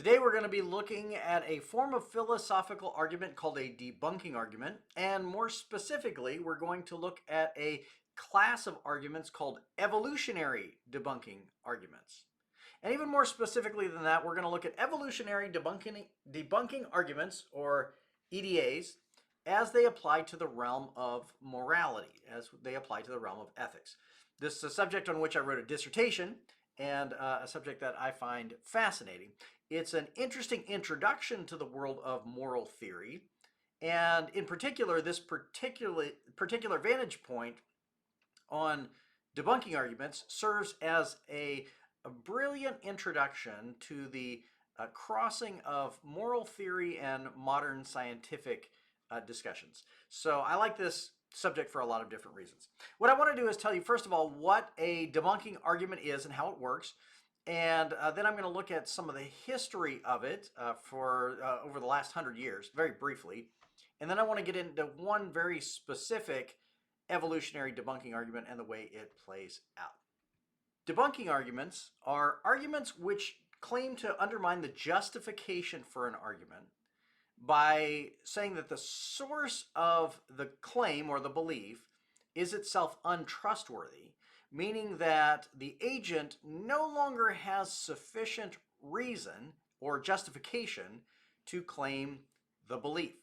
Today we're going to be looking at a form of philosophical argument called a debunking argument, and more specifically we're going to look at a class of arguments called evolutionary debunking arguments. And even more specifically than that, we're going to look at evolutionary debunking arguments, or EDAs, as they apply to the realm of morality, as they apply to the realm of ethics. This is a subject on which I wrote a dissertation, and a subject that I find fascinating. It's an interesting introduction to the world of moral theory, and in particular, this particular vantage point on debunking arguments serves as a brilliant introduction to the crossing of moral theory and modern scientific discussions. So I like this subject for a lot of different reasons. What I want to do is tell you, first of all, what a debunking argument is and how it works. And then I'm going to look at some of the history of it over the last 100 years, very briefly. And then I want to get into one very specific evolutionary debunking argument and the way it plays out. Debunking arguments are arguments which claim to undermine the justification for an argument by saying that the source of the claim or the belief is itself untrustworthy, meaning that the agent no longer has sufficient reason or justification to claim the belief.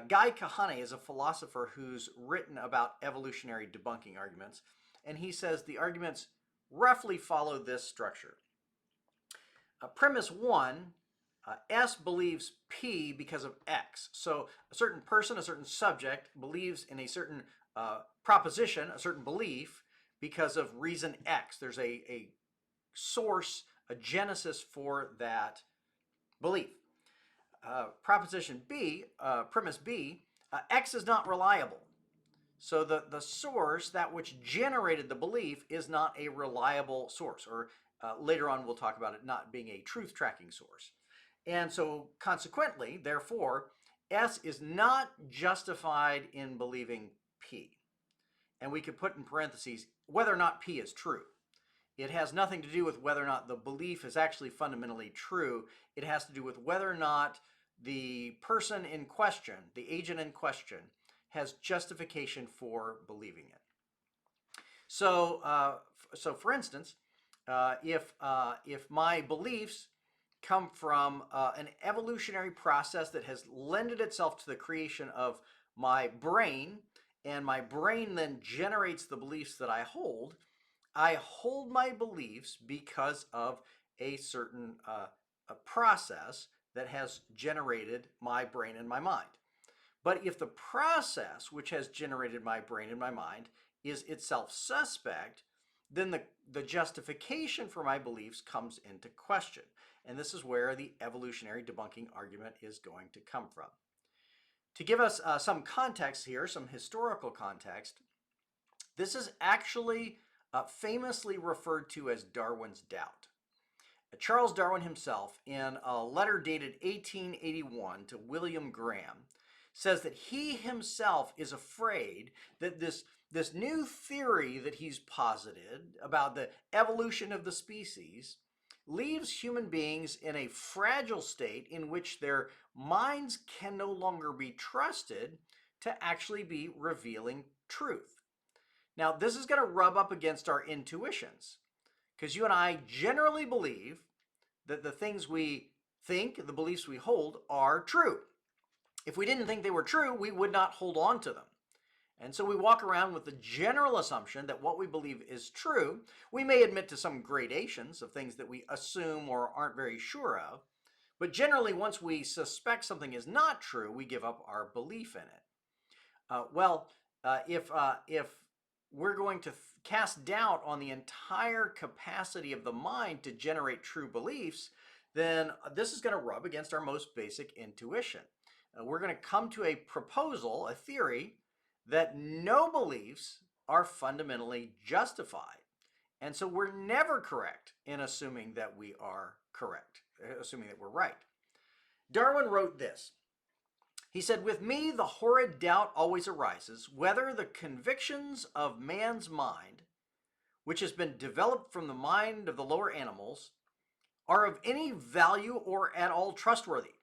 Guy Kahane is a philosopher who's written about evolutionary debunking arguments, and he says the arguments roughly follow this structure. Premise one, S believes P because of X. So a certain person, a certain subject believes in a certain proposition, a certain belief because of reason X. There's a source, a genesis for that belief. Proposition B, premise B, X is not reliable. So the source, that which generated the belief, is not a reliable source, or later on we'll talk about it not being a truth-tracking source. And so consequently, therefore, S is not justified in believing P. And we could put in parentheses whether or not P is true. It has nothing to do with whether or not the belief is actually fundamentally true. It has to do with whether or not the person in question, the agent in question, has justification for believing it. So, for instance, if my beliefs come from an evolutionary process that has lended itself to the creation of my brain, and my brain then generates the beliefs that I hold my beliefs because of a certain a process that has generated my brain and my mind. But if the process which has generated my brain and my mind is itself suspect, then the justification for my beliefs comes into question. And this is where the evolutionary debunking argument is going to come from. To give us some context here, some historical context, this is actually famously referred to as Darwin's doubt. Charles Darwin himself, in a letter dated 1881 to William Graham, says that he himself is afraid that this new theory that he's posited about the evolution of the species leaves human beings in a fragile state in which their minds can no longer be trusted to actually be revealing truth. Now, this is going to rub up against our intuitions, because you and I generally believe that the things we think, the beliefs we hold, are true. If we didn't think they were true, we would not hold on to them. And so we walk around with the general assumption that what we believe is true. We may admit to some gradations of things that we assume or aren't very sure of, but generally once we suspect something is not true, we give up our belief in it. If we're going to cast doubt on the entire capacity of the mind to generate true beliefs, then this is going to rub against our most basic intuition. We're going to come to a proposal, a theory, that no beliefs are fundamentally justified. And so we're never correct in assuming that we are correct, assuming that we're right. Darwin wrote this. He said, "With me, the horrid doubt always arises whether the convictions of man's mind, which has been developed from the mind of the lower animals, are of any value or at all trustworthy?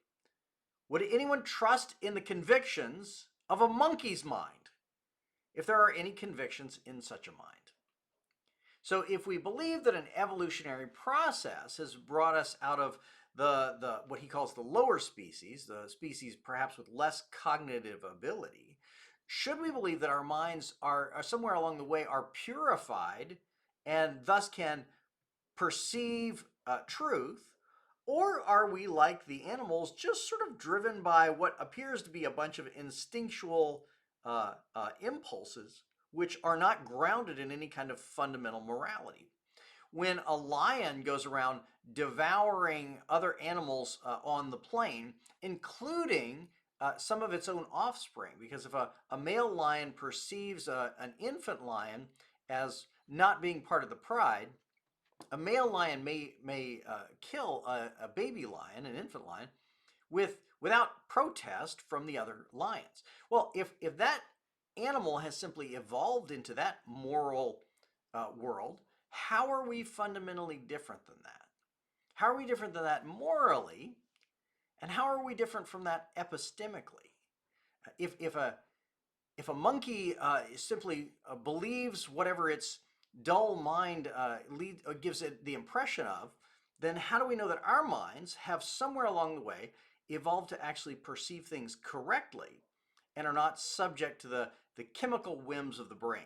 Would anyone trust in the convictions of a monkey's mind if there are any convictions in such a mind? So if we believe that an evolutionary process has brought us out of the what he calls the lower species, the species perhaps with less cognitive ability, should we believe that our minds are somewhere along the way are purified and thus can perceive truth? Or are we like the animals, just sort of driven by what appears to be a bunch of instinctual impulses, which are not grounded in any kind of fundamental morality? When a lion goes around devouring other animals on the plain, including some of its own offspring, because if a male lion perceives an infant lion as not being part of the pride, a male lion may kill a baby lion, an infant lion, without protest from the other lions. Well, if that animal has simply evolved into that moral world, how are we fundamentally different than that? How are we different than that morally? And how are we different from that epistemically? If a monkey simply believes whatever its dull mind gives it the impression of, then how do we know that our minds have somewhere along the way evolved to actually perceive things correctly and are not subject to the chemical whims of the brain?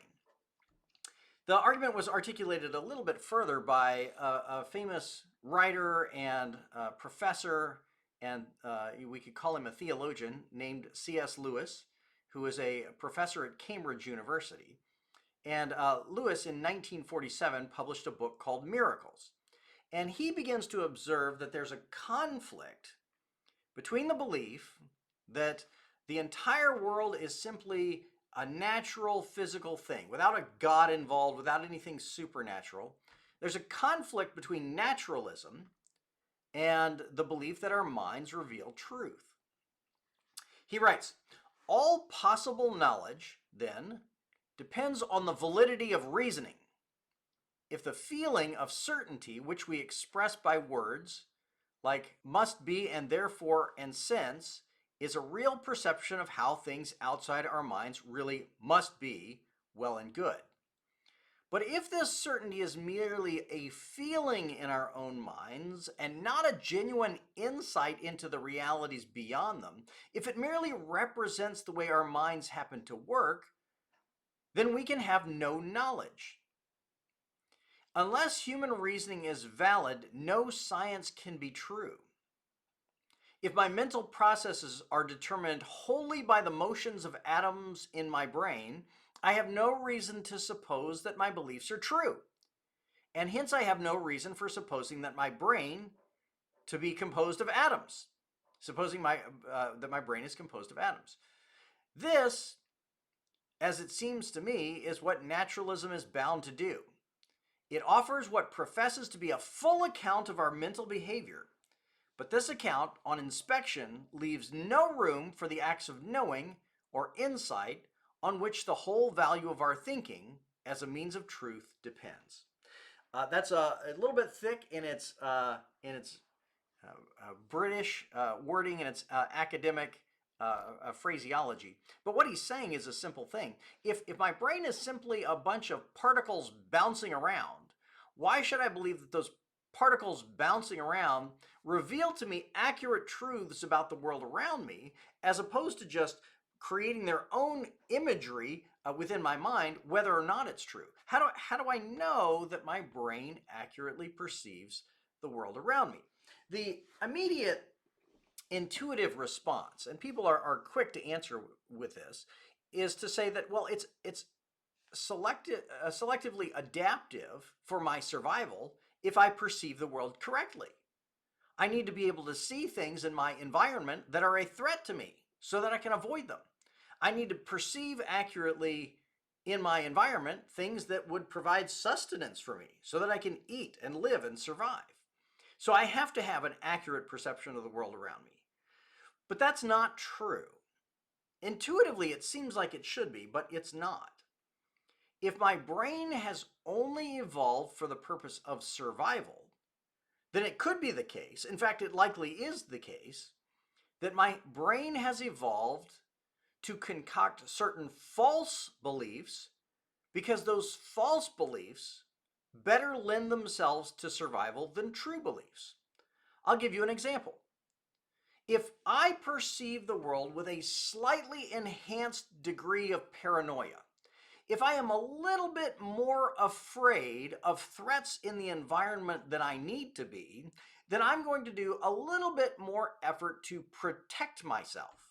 The argument was articulated a little bit further by a famous writer and professor, and we could call him a theologian, named C.S. Lewis, who is a professor at Cambridge University. And Lewis, in 1947, published a book called Miracles. And he begins to observe that there's a conflict between the belief that the entire world is simply a natural physical thing, without a God involved, without anything supernatural. There's a conflict between naturalism and the belief that our minds reveal truth. He writes, all possible knowledge, then, depends on the validity of reasoning. If the feeling of certainty which we express by words, like must be and therefore and since, is a real perception of how things outside our minds really must be, well and good. But if this certainty is merely a feeling in our own minds and not a genuine insight into the realities beyond them, if it merely represents the way our minds happen to work, then we can have no knowledge. Unless human reasoning is valid, no science can be true. If my mental processes are determined wholly by the motions of atoms in my brain, I have no reason to suppose that my beliefs are true. And hence I have no reason for supposing that my brain to be composed of atoms, supposing that my brain is composed of atoms. This, as it seems to me, is what naturalism is bound to do. It offers what professes to be a full account of our mental behavior, but this account, on inspection, leaves no room for the acts of knowing or insight on which the whole value of our thinking as a means of truth depends. That's a little bit thick in its British wording and its academic phraseology. But what he's saying is a simple thing. If my brain is simply a bunch of particles bouncing around, why should I believe that those particles bouncing around reveal to me accurate truths about the world around me, as opposed to just creating their own imagery within my mind, whether or not it's true? How do I know that my brain accurately perceives the world around me? The immediate intuitive response, and people are quick to answer with this, is to say that, well, it's selectively adaptive for my survival if I perceive the world correctly. I need to be able to see things in my environment that are a threat to me so that I can avoid them. I need to perceive accurately in my environment things that would provide sustenance for me so that I can eat and live and survive. So I have to have an accurate perception of the world around me. But that's not true. Intuitively, it seems like it should be, but it's not. If my brain has only evolved for the purpose of survival, then it could be the case, in fact, it likely is the case, that my brain has evolved to concoct certain false beliefs because those false beliefs better lend themselves to survival than true beliefs. I'll give you an example. If I perceive the world with a slightly enhanced degree of paranoia, if I am a little bit more afraid of threats in the environment than I need to be, then I'm going to do a little bit more effort to protect myself.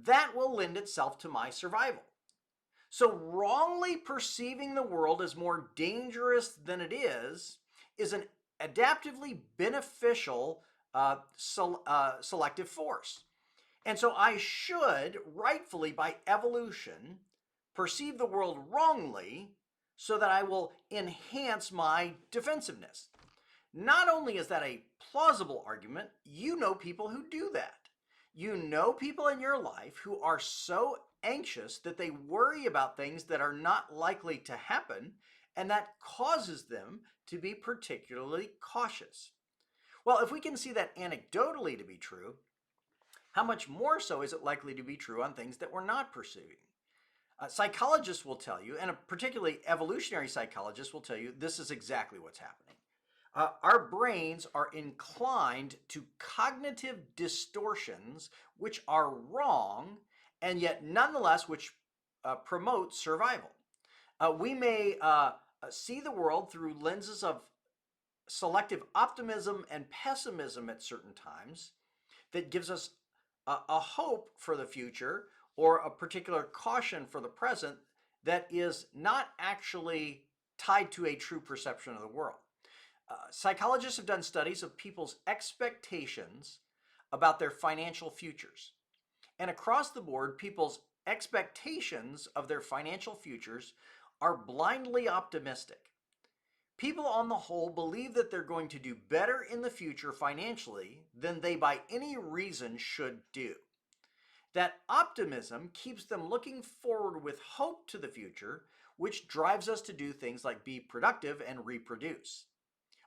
That will lend itself to my survival. So wrongly perceiving the world as more dangerous than it is an adaptively beneficial selective force. And so I should, rightfully by evolution, perceive the world wrongly so that I will enhance my defensiveness. Not only is that a plausible argument, you know people who do that. You know people in your life who are so anxious that they worry about things that are not likely to happen, and that causes them to be particularly cautious. Well, if we can see that anecdotally to be true, how much more so is it likely to be true on things that we're not perceiving? Psychologists will tell you, and particularly evolutionary psychologists will tell you, this is exactly what's happening. Our brains are inclined to cognitive distortions which are wrong, and yet nonetheless which promote survival. We may see the world through lenses of selective optimism and pessimism at certain times that gives us a hope for the future or a particular caution for the present that is not actually tied to a true perception of the world. Psychologists have done studies of people's expectations about their financial futures. And across the board, people's expectations of their financial futures are blindly optimistic. People on the whole believe that they're going to do better in the future financially than they by any reason should do. That optimism keeps them looking forward with hope to the future, which drives us to do things like be productive and reproduce.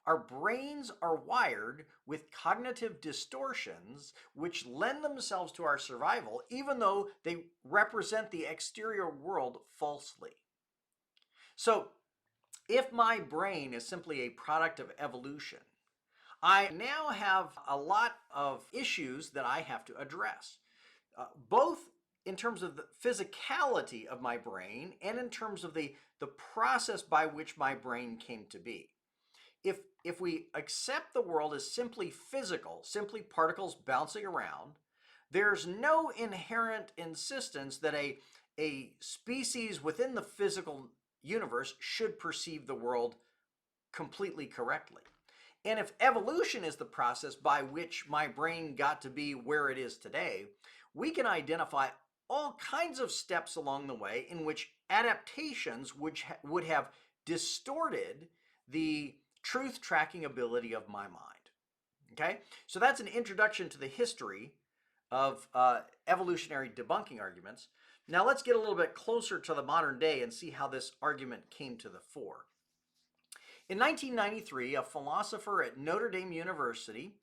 Our brains are wired with cognitive distortions which lend themselves to our survival, even though they represent the exterior world falsely. So, if my brain is simply a product of evolution, I now have a lot of issues that I have to address, both in terms of the physicality of my brain and in terms of the process by which my brain came to be. If we accept the world as simply physical, simply particles bouncing around, there's no inherent insistence that a species within the physical universe should perceive the world completely correctly. And if evolution is the process by which my brain got to be where it is today, we can identify all kinds of steps along the way in which adaptations would have distorted the truth tracking ability of my mind. Okay, so that's an introduction to the history of evolutionary debunking arguments. Now let's get a little bit closer to the modern day and see how this argument came to the fore. In 1993, a philosopher at Notre Dame University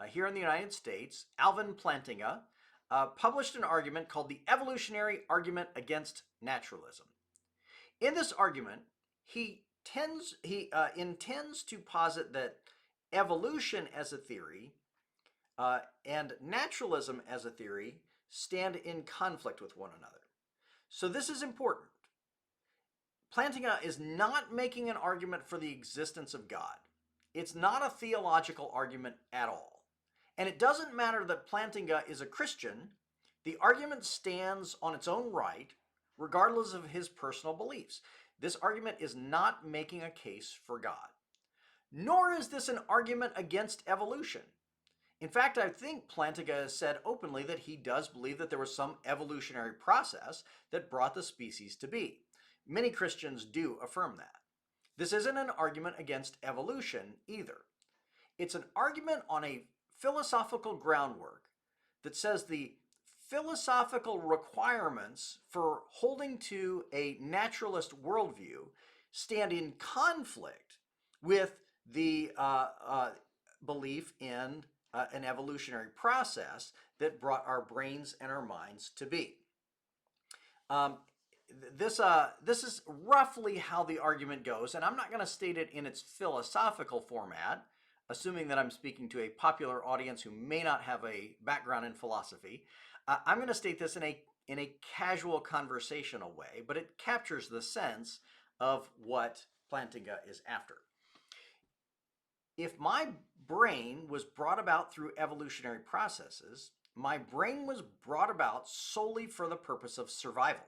here in the United States, Alvin Plantinga, published an argument called the Evolutionary Argument Against Naturalism. In this argument, he intends to posit that evolution as a theory and naturalism as a theory stand in conflict with one another. So this is important. Plantinga is not making an argument for the existence of God. It's not a theological argument at all. And it doesn't matter that Plantinga is a Christian. The argument stands on its own right, regardless of his personal beliefs. This argument is not making a case for God. Nor is this an argument against evolution. In fact, I think Plantinga has said openly that he does believe that there was some evolutionary process that brought the species to be. Many Christians do affirm that. This isn't an argument against evolution either. It's an argument on a philosophical groundwork that says the philosophical requirements for holding to a naturalist worldview stand in conflict with the belief in an evolutionary process that brought our brains and our minds to be. This is roughly how the argument goes, and I'm not going to state it in its philosophical format, assuming that I'm speaking to a popular audience who may not have a background in philosophy. I'm going to state this in a casual conversational way, but it captures the sense of what Plantinga is after. If my brain was brought about through evolutionary processes, my brain was brought about solely for the purpose of survival.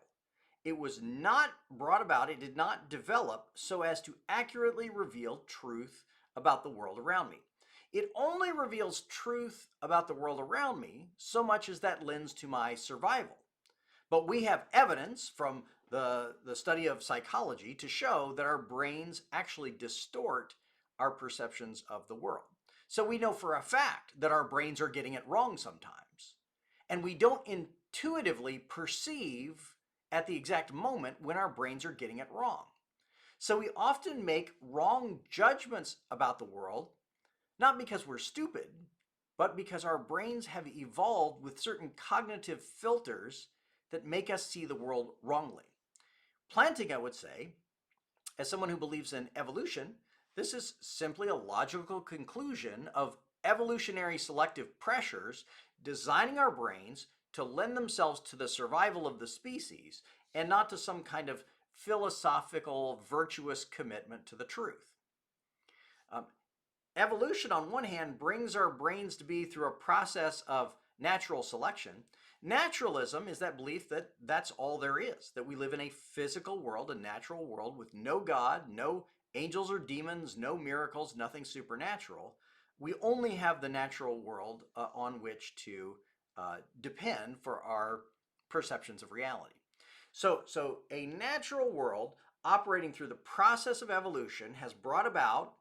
It was not brought about, it did not develop so as to accurately reveal truth about the world around me. It only reveals truth about the world around me so much as that lends to my survival. But we have evidence from the study of psychology to show that our brains actually distort our perceptions of the world. So we know for a fact that our brains are getting it wrong sometimes. And we don't intuitively perceive at the exact moment when our brains are getting it wrong. So we often make wrong judgments about the world, not because we're stupid, but because our brains have evolved with certain cognitive filters that make us see the world wrongly. Plantinga would say, as someone who believes in evolution, this is simply a logical conclusion of evolutionary selective pressures designing our brains to lend themselves to the survival of the species and not to some kind of philosophical, virtuous commitment to the truth. Evolution, on one hand, brings our brains to be through a process of natural selection. Naturalism is that belief that that's all there is, that we live in a physical world, a natural world with no God, no angels or demons, no miracles, nothing supernatural. We only have the natural world on which to depend for our perceptions of reality. So a natural world operating through the process of evolution has brought about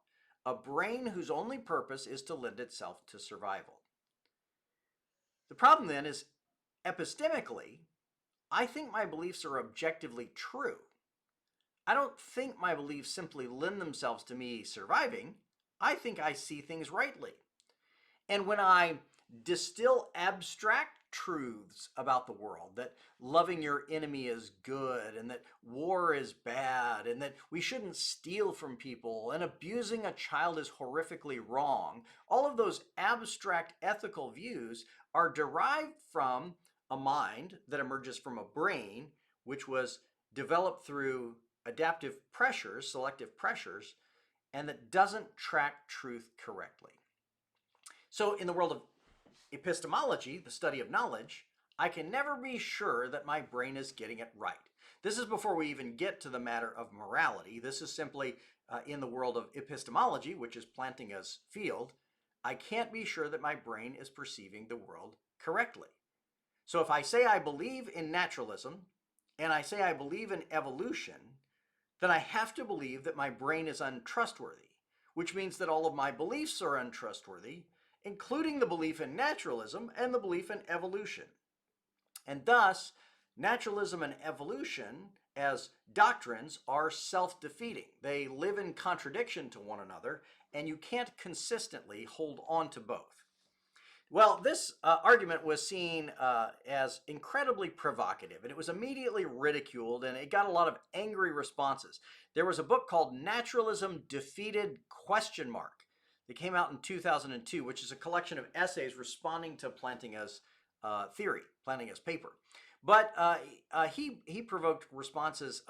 a brain whose only purpose is to lend itself to survival. The problem then is, epistemically, I think my beliefs are objectively true. I don't think my beliefs simply lend themselves to me surviving. I think I see things rightly. And when I distill abstract truths about the world, that loving your enemy is good and that war is bad and that we shouldn't steal from people and abusing a child is horrifically wrong, all of those abstract ethical views are derived from a mind that emerges from a brain which was developed through adaptive pressures, selective pressures, and that doesn't track truth correctly. So in the world of epistemology, the study of knowledge, I can never be sure that my brain is getting it right. This is before we even get to the matter of morality. This is simply in the world of epistemology, which is Plantinga's field. I can't be sure that my brain is perceiving the world correctly. So if I say I believe in naturalism and I say I believe in evolution, then I have to believe that my brain is untrustworthy, which means that all of my beliefs are untrustworthy, including the belief in naturalism and the belief in evolution. And thus, naturalism and evolution as doctrines are self-defeating. They live in contradiction to one another, and you can't consistently hold on to both. Well, this argument was seen as incredibly provocative, and it was immediately ridiculed, and it got a lot of angry responses. There was a book called Naturalism Defeated ? That came out in 2002, which is a collection of essays responding to Plantinga's theory, Plantinga's paper. But he provoked responses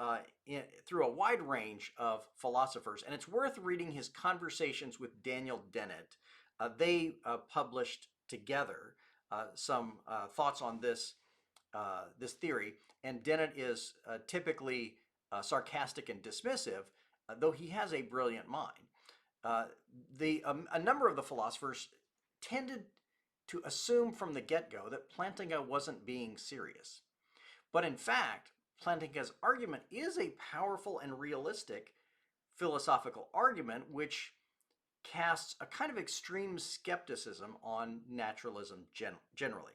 through a wide range of philosophers, and it's worth reading his conversations with Daniel Dennett. They published together some thoughts on this theory, and Dennett is typically sarcastic and dismissive, though he has a brilliant mind. A number of the philosophers tended to assume from the get-go that Plantinga wasn't being serious. But in fact, Plantinga's argument is a powerful and realistic philosophical argument which casts a kind of extreme skepticism on naturalism generally.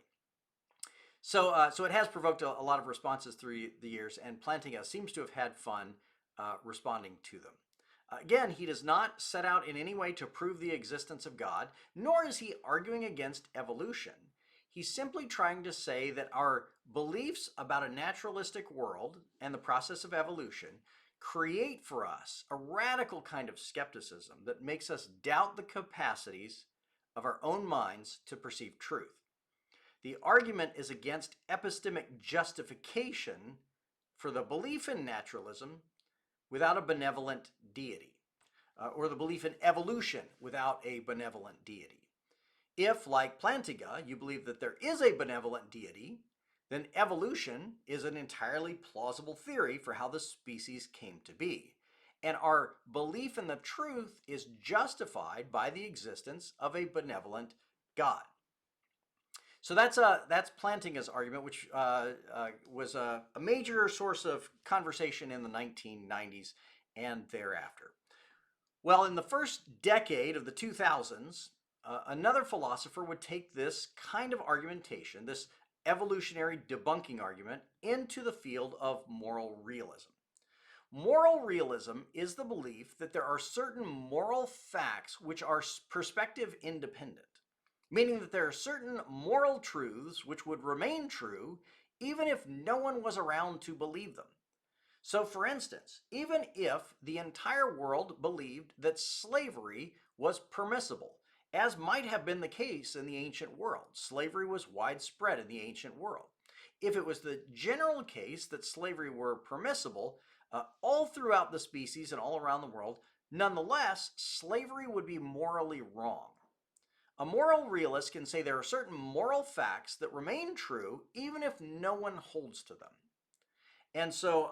So it has provoked a lot of responses through the years, and Plantinga seems to have had fun responding to them. Again, he does not set out in any way to prove the existence of God, nor is he arguing against evolution. He's simply trying to say that our beliefs about a naturalistic world and the process of evolution create for us a radical kind of skepticism that makes us doubt the capacities of our own minds to perceive truth. The argument is against epistemic justification for the belief in naturalism without a benevolent deity, or the belief in evolution without a benevolent deity. If, like Plantinga, you believe that there is a benevolent deity, then evolution is an entirely plausible theory for how the species came to be. And our belief in the truth is justified by the existence of a benevolent God. So that's Plantinga's argument, which was a major source of conversation in the 1990s and thereafter. Well, in the first decade of the 2000s, another philosopher would take this kind of argumentation, this evolutionary debunking argument, into the field of moral realism. Moral realism is the belief that there are certain moral facts which are perspective independent, meaning that there are certain moral truths which would remain true even if no one was around to believe them. So, for instance, even if the entire world believed that slavery was permissible, as might have been the case in the ancient world, slavery was widespread in the ancient world. If it was the general case that slavery were permissible all throughout the species and all around the world, nonetheless, slavery would be morally wrong. A moral realist can say there are certain moral facts that remain true even if no one holds to them. And so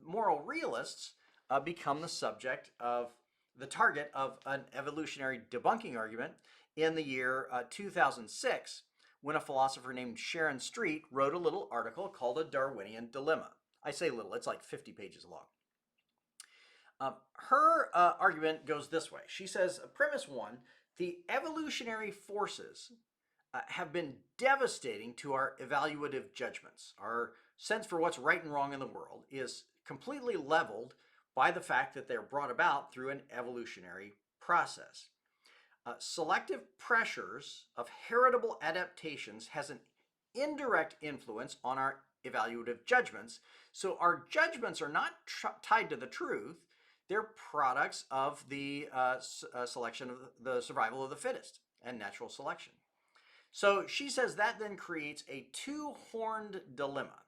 moral realists become the subject of the target of an evolutionary debunking argument in the year 2006, when a philosopher named Sharon Street wrote a little article called A Darwinian Dilemma. I say little, it's like 50 pages long. Her argument goes this way. She says, premise one, the evolutionary forces have been devastating to our evaluative judgments. Our sense for what's right and wrong in the world is completely leveled by the fact that they're brought about through an evolutionary process. Selective pressures of heritable adaptations has an indirect influence on our evaluative judgments. So our judgments are not tied to the truth. They're products of the selection of the survival of the fittest and natural selection. So she says that then creates a two-horned dilemma,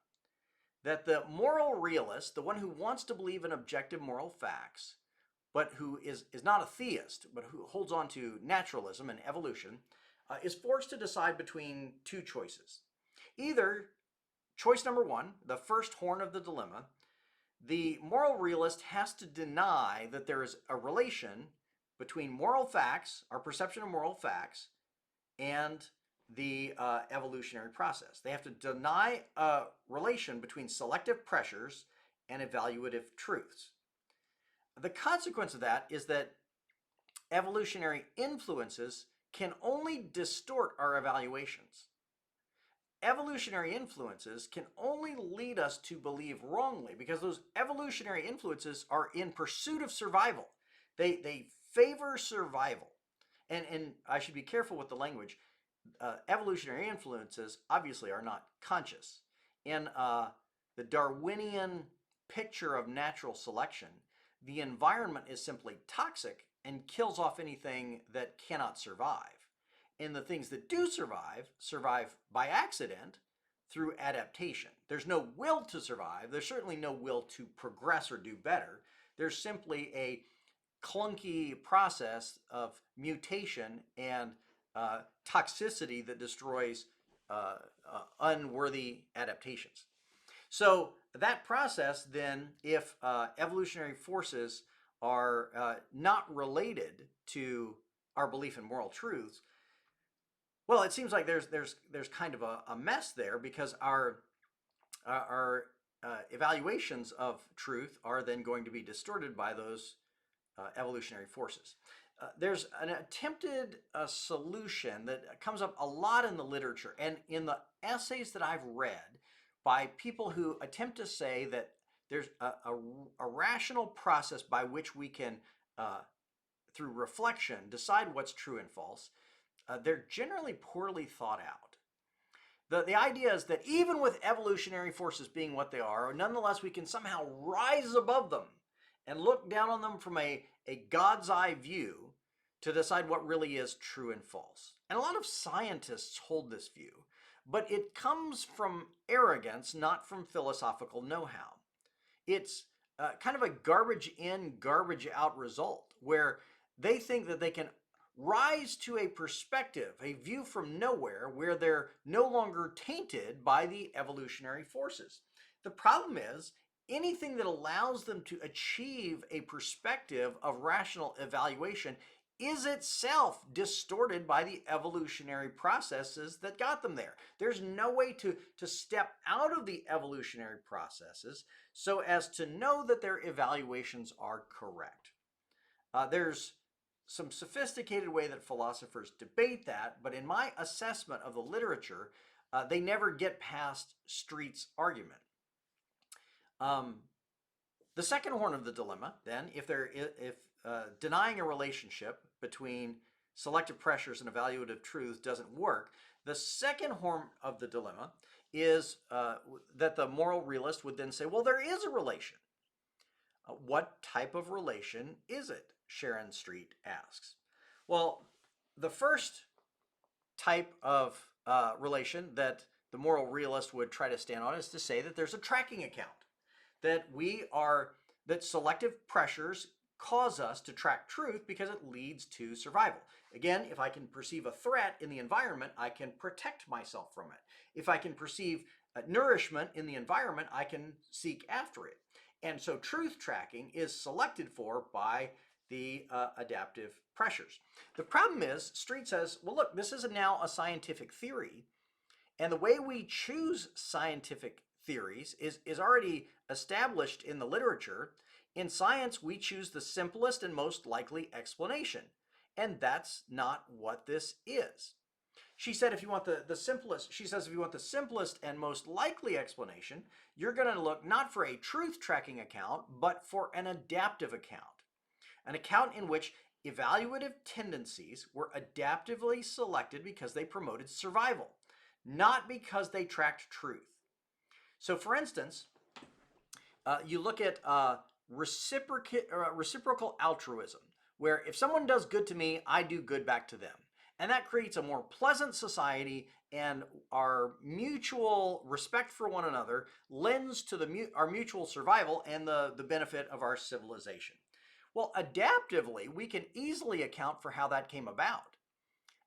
that the moral realist, the one who wants to believe in objective moral facts, but who is not a theist, but who holds on to naturalism and evolution, is forced to decide between two choices. Either choice number one, the first horn of the dilemma, the moral realist has to deny that there is a relation between moral facts, our perception of moral facts, and the evolutionary process. They have to deny a relation between selective pressures and evaluative truths. The consequence of that is that evolutionary influences can only distort our evaluations. Evolutionary influences can only lead us to believe wrongly because those evolutionary influences are in pursuit of survival. They favor survival. And I should be careful with the language. Evolutionary influences obviously are not conscious. In the Darwinian picture of natural selection, the environment is simply toxic and kills off anything that cannot survive. And the things that do survive by accident through adaptation. There's no will to survive. There's certainly no will to progress or do better. There's simply a clunky process of mutation and toxicity that destroys unworthy adaptations. So that process then, if evolutionary forces are not related to our belief in moral truths, well, it seems like there's kind of a mess there, because our evaluations of truth are then going to be distorted by those evolutionary forces. There's an attempted solution that comes up a lot in the literature and in the essays that I've read by people who attempt to say that there's a rational process by which we can, through reflection, decide what's true and false, they're generally poorly thought out. The idea is that even with evolutionary forces being what they are, nonetheless we can somehow rise above them and look down on them from a God's eye view to decide what really is true and false. And a lot of scientists hold this view, but it comes from arrogance, not from philosophical know-how. It's kind of a garbage in, garbage out result where they think that they can rise to a perspective, a view from nowhere, where they're no longer tainted by the evolutionary forces. The problem is, anything that allows them to achieve a perspective of rational evaluation is itself distorted by the evolutionary processes that got them there. There's no way to step out of the evolutionary processes so as to know that their evaluations are correct. There's some sophisticated way that philosophers debate that, but in my assessment of the literature, they never get past Street's argument. The second horn of the dilemma, then, if denying a relationship between selective pressures and evaluative truths doesn't work, the second horn of the dilemma is that the moral realist would then say, well, there is a relation. What type of relation is it? Sharon Street asks. Well, the first type of relation that the moral realist would try to stand on is to say that there's a tracking account, that selective pressures cause us to track truth because it leads to survival. Again, if I can perceive a threat in the environment, I can protect myself from it. If I can perceive nourishment in the environment, I can seek after it. And so truth tracking is selected for by the adaptive pressures. The problem is, Street says, well, look, this is now a scientific theory, and the way we choose scientific theories is already established in the literature. In science, we choose the simplest and most likely explanation, and that's not what this is. She said if you want the simplest and most likely explanation, you're going to look not for a truth tracking account, but for an adaptive account. An account in which evaluative tendencies were adaptively selected because they promoted survival, not because they tracked truth. So for instance, you look at reciprocal altruism, where if someone does good to me, I do good back to them. And that creates a more pleasant society, and our mutual respect for one another lends to our mutual survival and the benefit of our civilization. Well, adaptively, we can easily account for how that came about.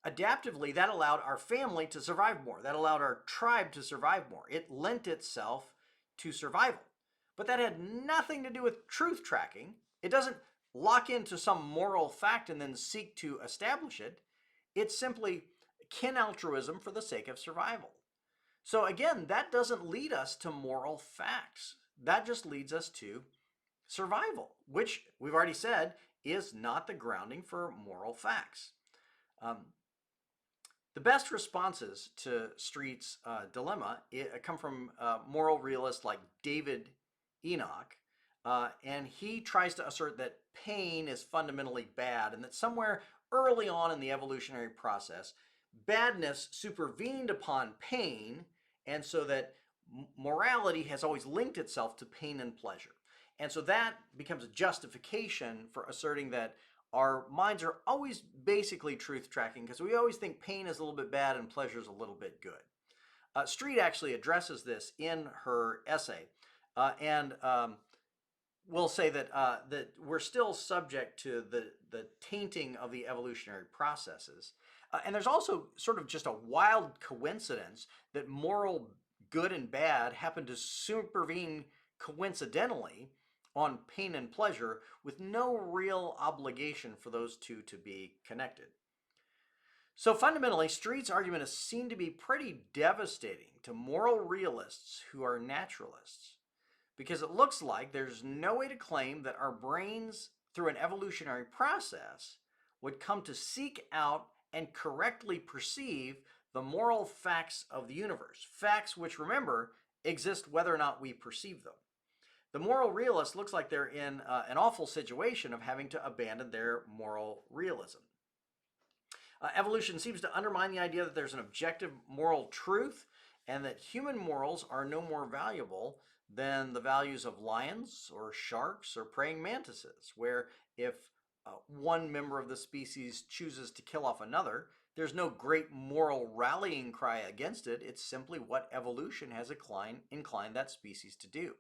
Adaptively, that allowed our family to survive more. That allowed our tribe to survive more. It lent itself to survival. But that had nothing to do with truth tracking. It doesn't lock into some moral fact and then seek to establish it. It's simply kin altruism for the sake of survival. So again, that doesn't lead us to moral facts. That just leads us to survival, which we've already said is not the grounding for moral facts. The best responses to Street's dilemma come from moral realists like David Enoch, and he tries to assert that pain is fundamentally bad and that somewhere early on in the evolutionary process, badness supervened upon pain, and so that morality has always linked itself to pain and pleasure. And so that becomes a justification for asserting that our minds are always basically truth tracking because we always think pain is a little bit bad and pleasure is a little bit good. Street actually addresses this in her essay, and will say that that we're still subject to the tainting of the evolutionary processes. And there's also sort of just a wild coincidence that moral good and bad happen to supervene coincidentally on pain and pleasure with no real obligation for those two to be connected. So fundamentally, Street's argument is seen to be pretty devastating to moral realists who are naturalists, because it looks like there's no way to claim that our brains, through an evolutionary process, would come to seek out and correctly perceive the moral facts of the universe. Facts which, remember, exist whether or not we perceive them. The moral realist looks like they're in an awful situation of having to abandon their moral realism. Evolution seems to undermine the idea that there's an objective moral truth and that human morals are no more valuable than the values of lions or sharks or praying mantises, where if one member of the species chooses to kill off another, there's no great moral rallying cry against it. It's simply what evolution has inclined that species to do.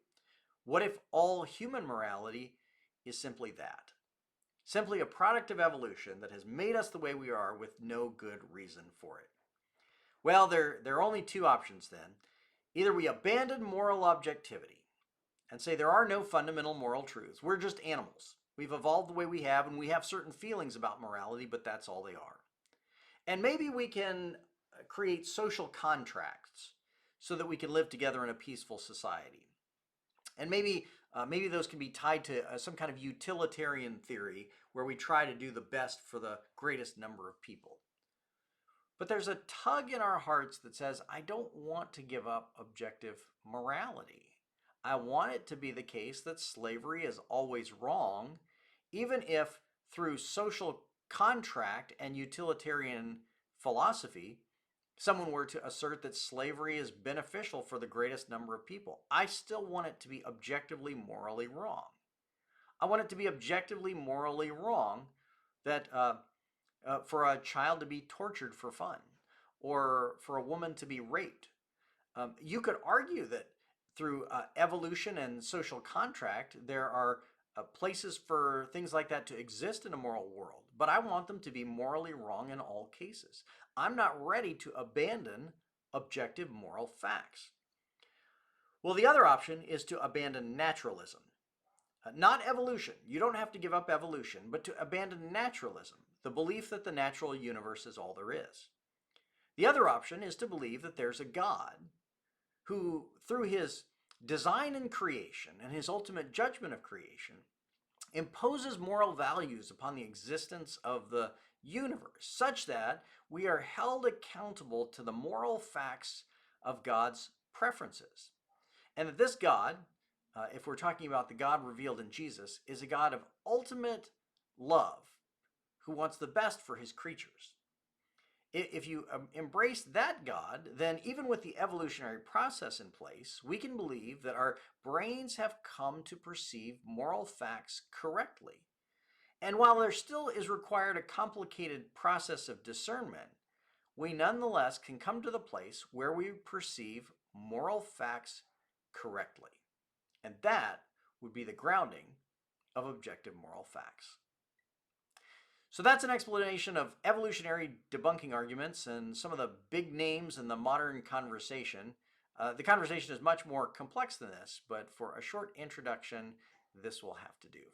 What if all human morality is simply that? Simply a product of evolution that has made us the way we are with no good reason for it. Well, there are only two options then. Either we abandon moral objectivity and say there are no fundamental moral truths. We're just animals. We've evolved the way we have, and we have certain feelings about morality, but that's all they are. And maybe we can create social contracts so that we can live together in a peaceful society. And maybe those can be tied to some kind of utilitarian theory where we try to do the best for the greatest number of people. But there's a tug in our hearts that says, I don't want to give up objective morality. I want it to be the case that slavery is always wrong, even if through social contract and utilitarian philosophy, someone were to assert that slavery is beneficial for the greatest number of people. I still want it to be objectively morally wrong. I want it to be objectively morally wrong that for a child to be tortured for fun or for a woman to be raped. You could argue that through evolution and social contract, there are places for things like that to exist in a moral world, but I want them to be morally wrong in all cases. I'm not ready to abandon objective moral facts. Well, the other option is to abandon naturalism. Not evolution. You don't have to give up evolution, but to abandon naturalism, the belief that the natural universe is all there is. The other option is to believe that there's a God who, through his design and creation and his ultimate judgment of creation, imposes moral values upon the existence of the universe, such that we are held accountable to the moral facts of God's preferences. And that this God, if we're talking about the God revealed in Jesus, is a God of ultimate love who wants the best for his creatures. If you embrace that God, then even with the evolutionary process in place, we can believe that our brains have come to perceive moral facts correctly. And while there still is required a complicated process of discernment, we nonetheless can come to the place where we perceive moral facts correctly. And that would be the grounding of objective moral facts. So that's an explanation of evolutionary debunking arguments and some of the big names in the modern conversation. The conversation is much more complex than this, but for a short introduction, this will have to do.